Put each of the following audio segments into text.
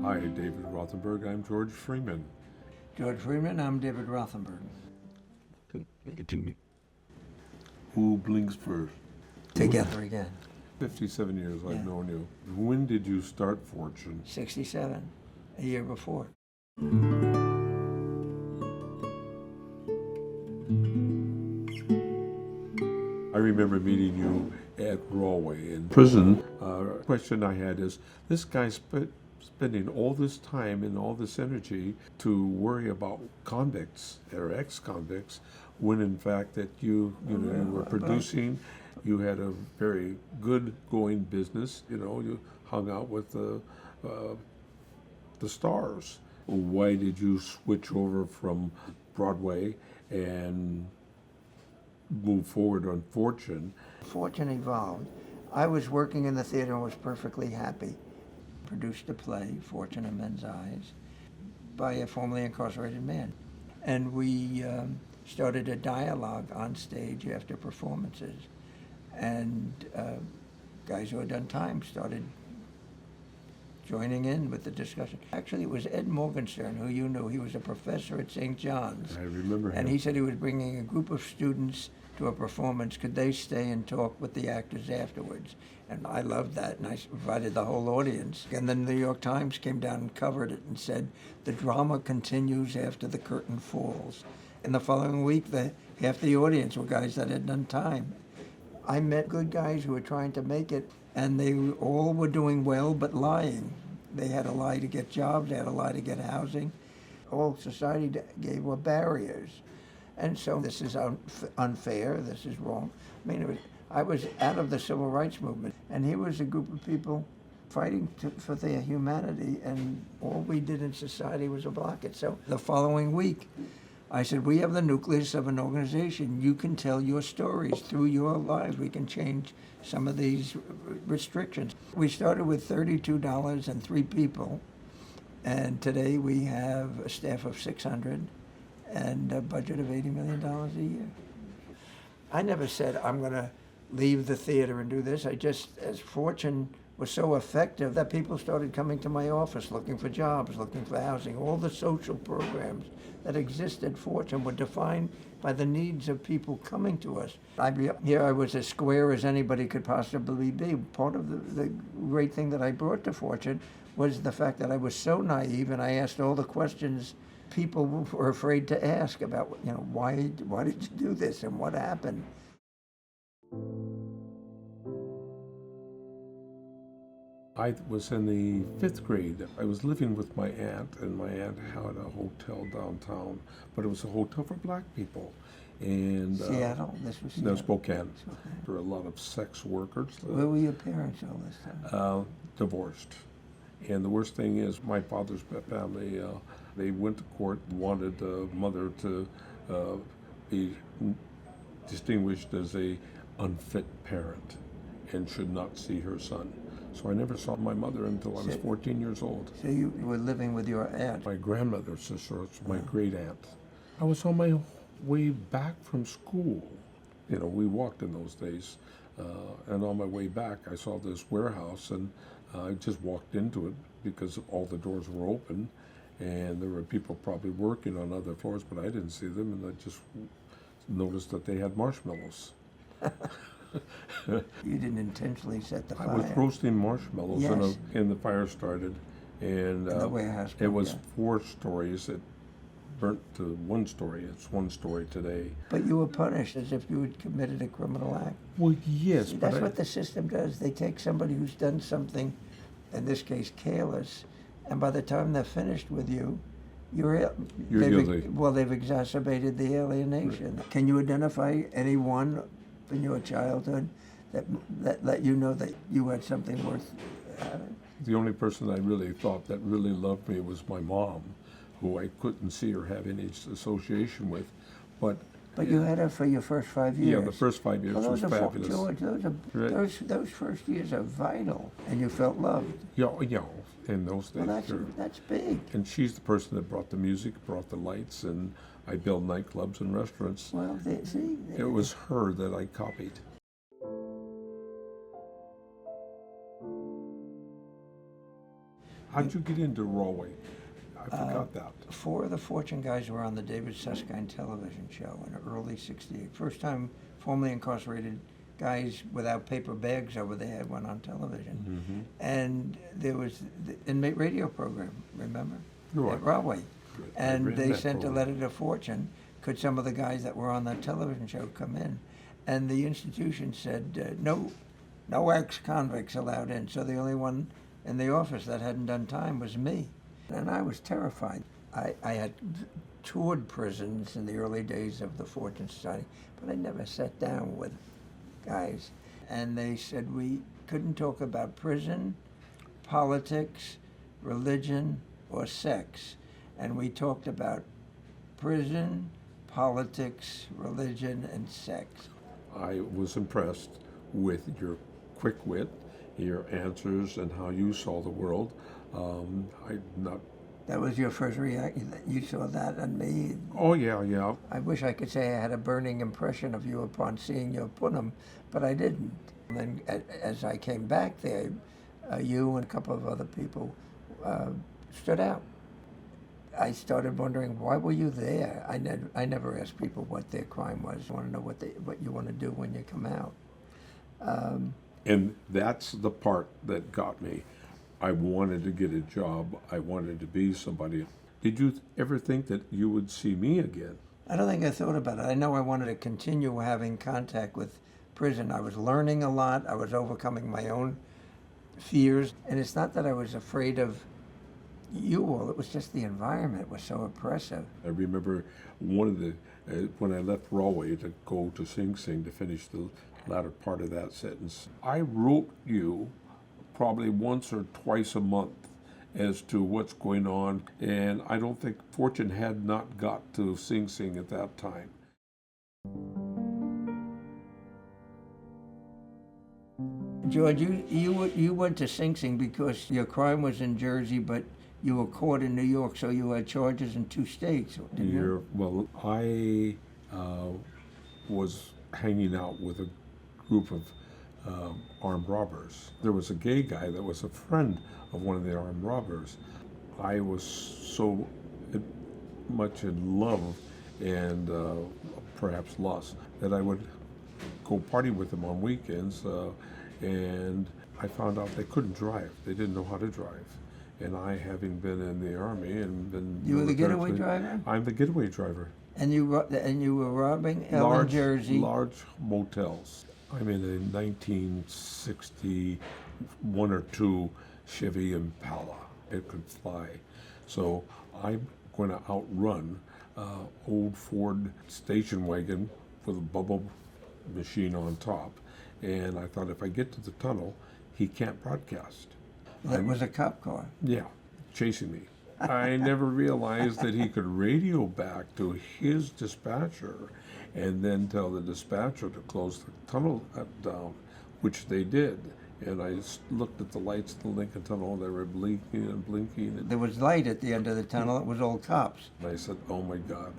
Hi, David Rothenberg. I'm George Freeman. George Freeman, I'm David Rothenberg. Who blinks first? Together again. 57 years Yeah. I've known you. When did you start Fortune? 67, a year before. I remember meeting you at Broadway in prison. Question I had is, this guy spending all this time and all this energy to worry about convicts or ex-convicts, when in fact that you were producing, you had a very good going business. You hung out with the stars. Why did you switch over from Broadway and move forward on Fortune? Fortune evolved. I was working in the theater and was perfectly happy. Produced a play, Fortune in Men's Eyes, by a formerly incarcerated man. And we started a dialogue on stage after performances. And guys who had done time started joining in with the discussion. Actually, it was Ed Morgenstern, who you knew. He was a professor at St. John's. I remember him. And he said he was bringing a group of students to a performance. Could they stay and talk with the actors afterwards? And I loved that, and I invited the whole audience. And then the New York Times came down and covered it and said, the drama continues after the curtain falls. And the following week, half the audience were guys that had done time. I met good guys who were trying to make it, and they all were doing well but lying. They had to lie to get jobs, they had to lie to get housing. All society gave were barriers. And so this is unfair, this is wrong. I mean, I was out of the civil rights movement, and here was a group of people fighting for their humanity, and all we did in society was to block it. So the following week, I said, we have the nucleus of an organization. You can tell your stories through your lives. We can change some of these restrictions. We started with $32 and 3 people, and today we have a staff of 600 and a budget of $80 million a year. I never said I'm going to leave the theater and do this. I just, as Fortune was so effective that people started coming to my office looking for jobs, looking for housing. All the social programs that existed at Fortune were defined by the needs of people coming to us. Here I was as square as anybody could possibly be. Part of the great thing that I brought to Fortune was the fact that I was so naive, and I asked all the questions people were afraid to ask about, why did you do this and what happened? I was in the 5th grade. I was living with my aunt, and my aunt had a hotel downtown, but it was a hotel for black people. And Seattle? This was Seattle? No, Spokane. There were a lot of sex workers. Where were your parents all this time? Divorced. And the worst thing is, my father's family, they went to court and wanted mother to be distinguished as a unfit parent and should not see her son. So I never saw my mother until I was 14 years old. So you were living with your aunt? My grandmother's sister, it's my great aunt. I was on my way back from school. We walked in those days. And on my way back, I saw this warehouse, and I just walked into it because all the doors were open. And there were people probably working on other floors, but I didn't see them, and I just noticed that they had marshmallows. You didn't intentionally set the fire. I was roasting marshmallows, Yes. and the fire started, and In the warehouse. it was 4 stories. It burnt to 1 story. It's 1 story today. But you were punished as if you had committed a criminal act. Well, yes, See, but that's what the system does. They take somebody who's done something, in this case careless, and by the time they're finished with you, you're guilty. Well, they've exacerbated the alienation. Right. Can you identify anyone in your childhood that let you know that you had something worth having? The only person I really thought that really loved me was my mom, who I couldn't see or have any association with. But you had her for your first 5 years. Yeah, the first 5 years was fabulous. George, those first years are vital, and you felt loved. Yeah, in those days. Well, sure. that's big. And she's the person that brought the music, brought the lights, and I built nightclubs and restaurants. Well, It was her that I copied. How'd you get into Broadway? I forgot that. 4 of the Fortune guys were on the David Susskind television show in early '68. First time formerly incarcerated guys without paper bags over their head went on television. And there was the inmate radio program, remember? Right. At Broadway. Good. I And ran they that sent a program. letter to Fortune, could some of the guys that were on that television show come in? And the institution said, no ex-convicts allowed in. So the only one in the office that hadn't done time was me. And I was terrified. I had toured prisons in the early days of the Fortune Society, but I never sat down with guys. And they said we couldn't talk about prison, politics, religion, or sex. And we talked about prison, politics, religion, and sex. I was impressed with your quick wit, your answers, and how you saw the world. That was your first reaction, that you saw that on me? Oh, yeah. I wish I could say I had a burning impression of you upon seeing your Punim, but I didn't. And then as I came back there, you and a couple of other people stood out. I started wondering, why were you there? I never asked people what their crime was. I want to know what you want to do when you come out. And that's the part that got me. I wanted to get a job. I wanted to be somebody. Did you ever think that you would see me again? I don't think I thought about it. I know I wanted to continue having contact with prison. I was learning a lot. I was overcoming my own fears. And it's not that I was afraid of you all. It was just the environment was so oppressive. I remember one of the, when I left Broadway to go to Sing Sing to finish the latter part of that sentence, I wrote you probably once or twice a month as to what's going on, and I don't think Fortune had not got to Sing Sing at that time. George, you went to Sing Sing because your crime was in Jersey, but you were caught in New York, so you had charges in 2 states, didn't you? Well, I was hanging out with a group of armed robbers. There was a gay guy that was a friend of one of the armed robbers. I was so much in love and perhaps lust that I would go party with them on weekends, and I found out they couldn't drive. They didn't know how to drive. And I, having been in the Army and been... You were the getaway driver? I'm the getaway driver. And you were robbing in Jersey? Large motels. I'm in a 1961 or 2 Chevy Impala. It could fly. So I'm going to outrun old Ford station wagon with a bubble machine on top. And I thought, if I get to the tunnel, he can't broadcast. That was a cop car. Yeah, chasing me. I never realized that he could radio back to his dispatcher and then tell the dispatcher to close the tunnel down, which they did. And I looked at the lights of the Lincoln Tunnel, and they were blinking and blinking. There was light at the end of the tunnel. It was all cops. And I said, oh my God,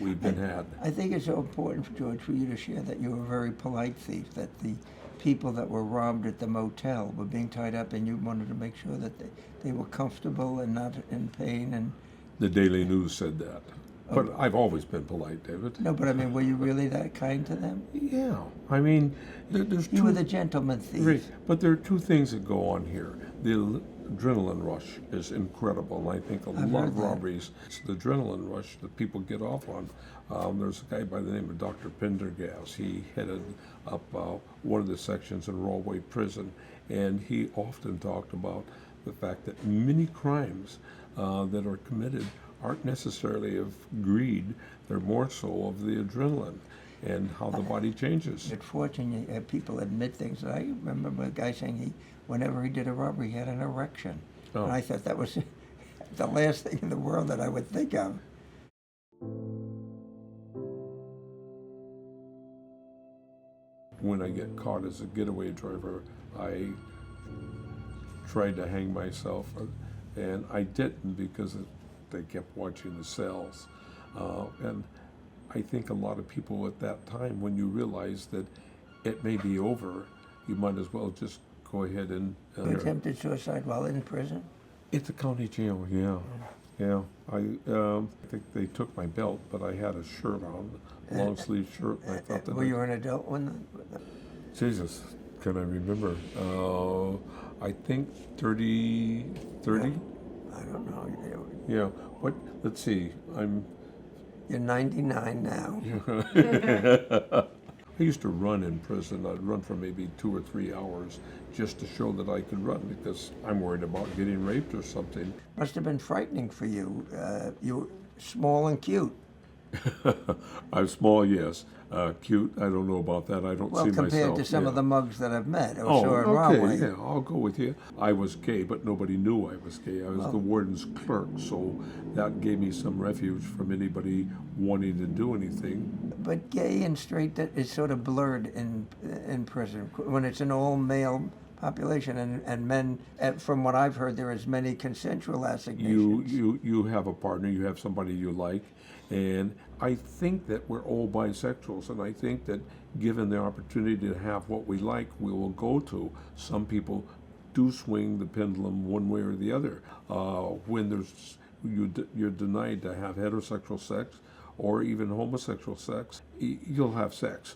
we've been had. I think it's so important, George, for you to share that you were a very polite thief, that the people that were robbed at the motel were being tied up, and you wanted to make sure that they were comfortable and not in pain. And The Daily News said that. But I've always been polite, David. no, but I mean, were you really that kind to them? Yeah, I mean, there's You two... were the gentleman thief. Right, but there are 2 things that go on here. The adrenaline rush is incredible, and I think a lot heard of that. robberies, it's the adrenaline rush that people get off on. There's a guy by the name of Dr. Pendergast. He headed up one of the sections in Broadway Prison, and he often talked about the fact that many crimes that are committed aren't necessarily of greed, they're more so of the adrenaline and how the body changes. At Fortune, people admit things. I remember a guy saying whenever he did a robbery, he had an erection. Oh. And I thought that was the last thing in the world that I would think of. When I get caught as a getaway driver, I tried to hang myself, and I didn't because they kept watching the cells. And I think a lot of people at that time, when you realize that it may be over, you might as well just go ahead and... You attempted suicide while in prison? At the county jail, yeah. Yeah, I think they took my belt, but I had a shirt on, long sleeve shirt, and I thought that Were you an adult when? Jesus, can I remember? I think 30. I don't know. Yeah. What? Let's see. You're 99 now. I used to run in prison. I'd run for maybe 2 or 3 hours just to show that I could run because I'm worried about getting raped or something. Must have been frightening for you. You were small and cute. I'm small, yes. Cute, I don't know about that. I don't Well, see compared myself. to some of the mugs that I've met or Oh, saw at okay, Broadway. yeah, I'll go with you. I was gay, but nobody knew I was gay. I was the warden's clerk, so that gave me some refuge from anybody wanting to do anything. But gay and straight that is sort of blurred in prison when it's an all-male population and men. From what I've heard, there is many consensual assignations. You have a partner, you have somebody you like, and I think that we're all bisexuals, and I think that given the opportunity to have what we like, we will go to. Some people do swing the pendulum one way or the other. When you're denied to have heterosexual sex or even homosexual sex, you'll have sex.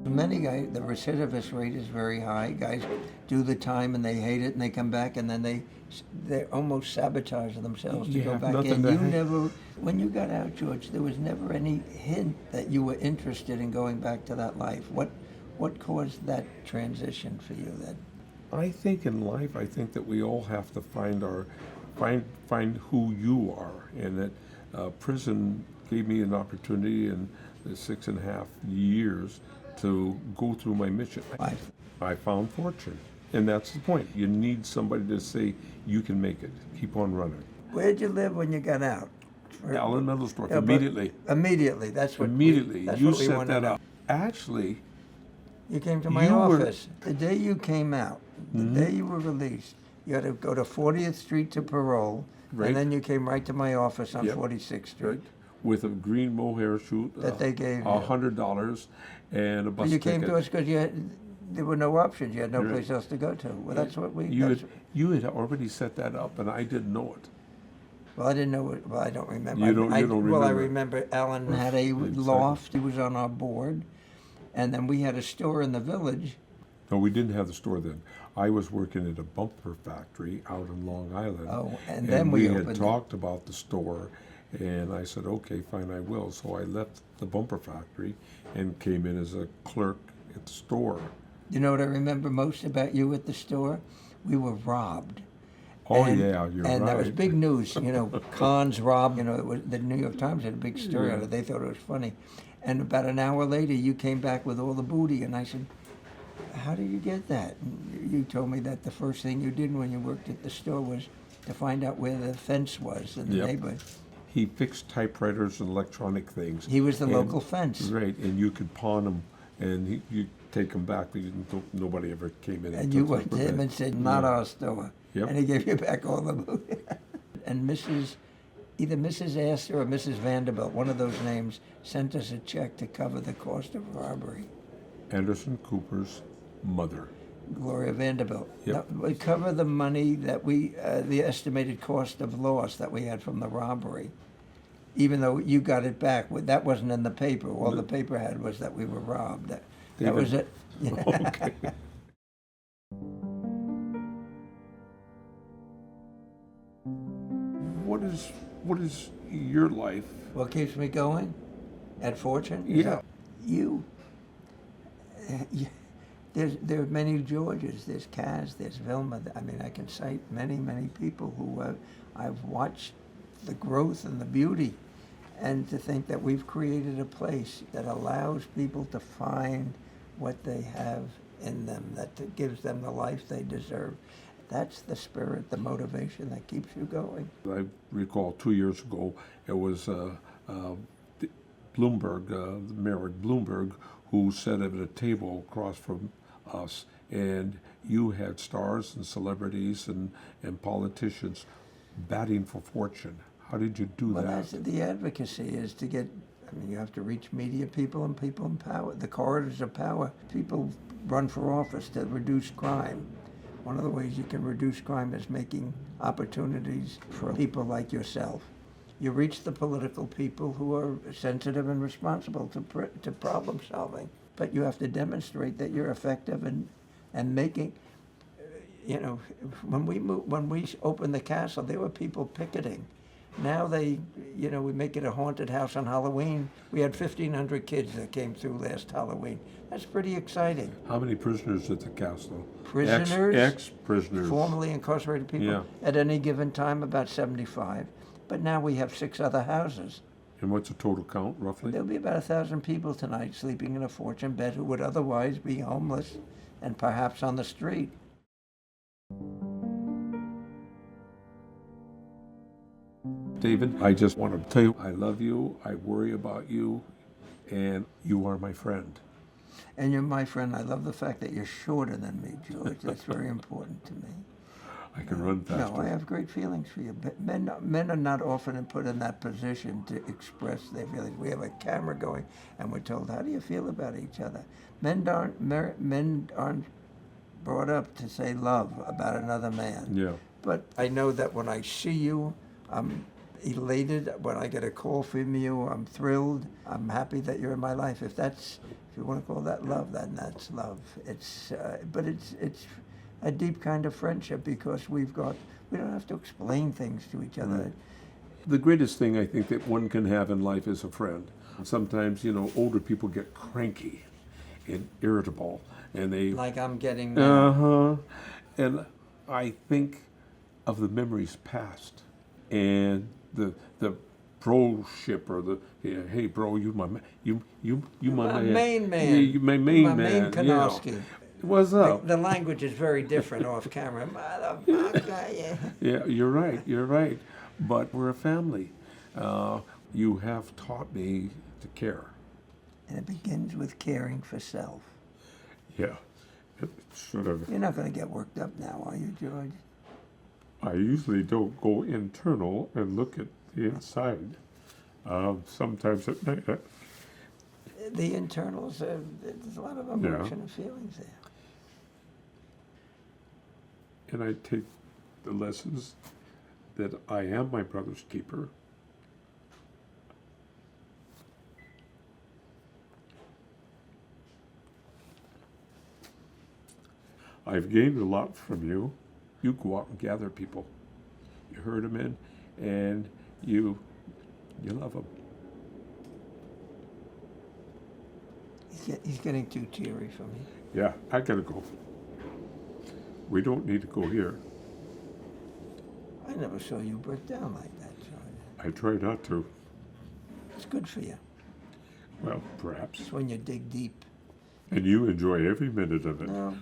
Many guys, the recidivist rate is very high. Guys do the time and they hate it and they come back and then they almost sabotage themselves to You go have back nothing in. to You hang- never, when you got out, George, there was never any hint that you were interested in going back to that life. What caused that transition for you then? I think in life, I think that we all have to find who you are, and that prison gave me an opportunity in the 6.5 years to go through my mission. Life. I found fortune, and that's the point. You need somebody to say you can make it. Keep on running. Where'd you live when you got out? Allen Middlesbrough, Yeah, but immediately. Immediately. That's what. Immediately, That's you what we set want to that know. up. Actually, You came to my You were- office. The day you came out, the day you were released, you had to go to 40th Street to parole, Right. and then you came right to my office on Yep. 46th Street. right, with a green mohair shoot, That they gave you. $100 and a bus But you ticket. came to us because there were no options. You had no Right. place else to go to. Well, that's what we. You that's, had already set that up, and I didn't know it. well, I didn't know. Well, I don't remember. You don't Well, I remember. remember Alan had a Exactly. loft. He was on our board, and then we had a store in the village. No, we didn't have the store then. I was working at a bumper factory out in Long Island. Oh, and then we we had opened it. talked about the store, and I said, okay, fine, I will. So I left the bumper factory and came in as a clerk at the store. You know what I remember most about you at the store? We were robbed. Oh, And- yeah, you're right. And that was big news. You know, cons robbed. You know, it was, the New York Times had a big story on it. They thought it was funny. And about an hour later, you came back with all the booty, and I said, "How did you get that?" And you told me that the first thing you did when you worked at the store was to find out where the fence was in the Yep. neighborhood. He fixed typewriters and electronic things. He was the And- local fence. Right, and you could pawn them, and you take them back, but nobody ever came in. And you took them went to for him that. and said, "Not Yeah. our store." Yep. And he gave you back all the booty. And either Mrs. Astor or Mrs. Vanderbilt, one of those names, sent us a check to cover the cost of robbery. Anderson Cooper's mother. Gloria Vanderbilt. Yep. We cover the money that the estimated cost of loss that we had from the robbery. Even though you got it back, that wasn't in the paper. All the paper had was that we were robbed. That David- was it. Okay. What is your life? What keeps me going? At Fortune? Is Yeah. that- You. There are many Georges. There's Kaz. There's Vilma. I mean, I can cite many, many people who I've watched the growth and the beauty, and to think that we've created a place that allows people to find what they have in them, that gives them the life they deserve. That's the spirit, the motivation that keeps you going. I recall 2 years ago, it was Bloomberg, Merrick Bloomberg, who sat at a table across from us, and you had stars and celebrities and politicians batting for fortune. How did you do Well, that? that's the advocacy is to get I mean, you have to reach media people and people in power. The corridors of power. People run for office to reduce crime. One of the ways you can reduce crime is making opportunities for people like yourself. You reach the political people who are sensitive and responsible to problem solving, but you have to demonstrate that you're effective and making. You know, when we opened the castle, there were people picketing. Now we make it a haunted house on Halloween. We had 1,500 kids that came through last Halloween. That's pretty exciting. How many prisoners at the castle? Prisoners? Ex-prisoners. Formerly incarcerated people? Yeah. At any given time, about 75. But now we have 6 other houses. And what's the total count, roughly? There'll be about 1,000 people tonight sleeping in a fortune bed who would otherwise be homeless and perhaps on the street. David, I just want to tell you I love you, I worry about you, and you are my friend. And you're my friend. I love the fact that you're shorter than me, George. That's very important to me. I can run faster. No, I have great feelings for you. But men are not often put in that position to express their feelings. We have a camera going, and we're told, "How do you feel about each other?" Men aren't brought up to say love about another man. Yeah. But I know that when I see you, I'm elated. When I get a call from you, I'm thrilled. I'm happy that you're in my life. If you want to call that love, then that's love. But it's a deep kind of friendship because we don't have to explain things to each other. Right. The greatest thing I think that one can have in life is a friend. Sometimes, older people get cranky and irritable, and they... Like I'm getting now. And I think of the memories past, and the bro-ship or the hey bro, you my man, you my main man. Yeah, you my main my man. main Kanowski. What's up? The language is very different off camera. Motherfucker, Yeah, you're right. But we're a family. You have taught me to care. And it begins with caring for self. Yeah, it should have. You're not going to get worked up now, are you, George? I usually don't go internal and look at the inside. Sometimes at night. The internals, there's a lot of emotion and feelings there. And I take the lessons that I am my brother's keeper. I've gained a lot from you. You go out and gather people. You herd them in, and you love them. He's getting too teary for me. Yeah, I gotta go. We don't need to go here. I never saw you break down like that, George. I try not to. It's good for you. Well, perhaps. It's when you dig deep. And you enjoy every minute of it. No,